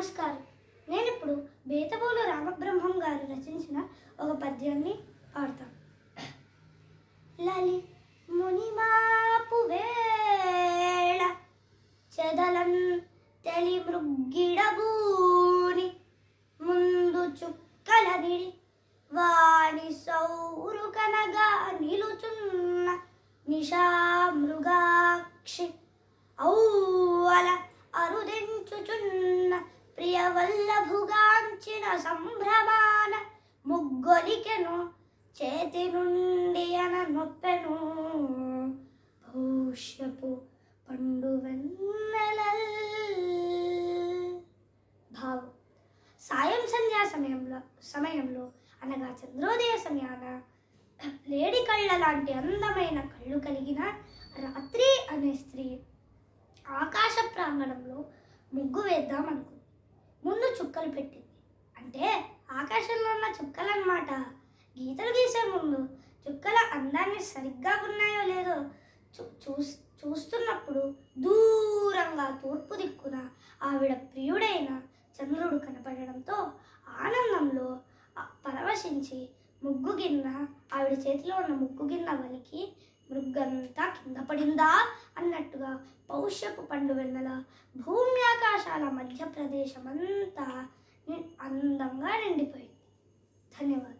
నమస్కారం. నేను ఇప్పుడు బేతబోలు రామబ్రహ్మం గారు రచించిన ఒక పద్యాన్ని పాడతాను. లలి మునిమాపు వేళ చెదలం తెలి మృగ్గిడబూని ముందు చుక్కల నిడి వాణి సౌరు కనగా నిలుచున్న నిషా మృగాక్షి ఔవల అరుదించుచున్న ప్రియవల్లభుగాంచిన సంభ్రమాన ముగ్గొలికెను చేతి నుండి అన నొప్పెను భూష్యపు పండు వెన్నెలల్. భావం: సాయం సంధ్యా సమయంలో అనగా చంద్రోదయ సమయాన లేడి కళ్ళ లాంటి అందమైన కళ్ళు కలిగిన రాత్రి అనే స్త్రీ ఆకాశ ప్రాంగణంలో ముగ్గు వేద్దాం అనుకుంది. ముందు చుక్కలు పెట్టింది. అంటే ఆకాశంలో ఉన్న చుక్కలు అన్నమాట. గీతలు గీసే ముందు చుక్కల అందాన్ని సరిగ్గా ఉన్నాయో లేదో చూస్తున్నప్పుడు దూరంగా తూర్పు దిక్కున ఆవిడ ప్రియుడైన చంద్రుడు కనపడడంతో ఆనందంలో పరవశించి ముగ్గు గిన్నె ఆవిడ చేతిలో ఉన్న ముగ్గు గిన్నె వలికి మృగ్గంతా కింద పడిందా అన్నట్టుగా పౌష్యపు పండు వెన్నెల భూమ్యాకాశాల మధ్య ప్రదేశమంతా అందంగా నిండిపోయింది. ధన్యవాదాలు.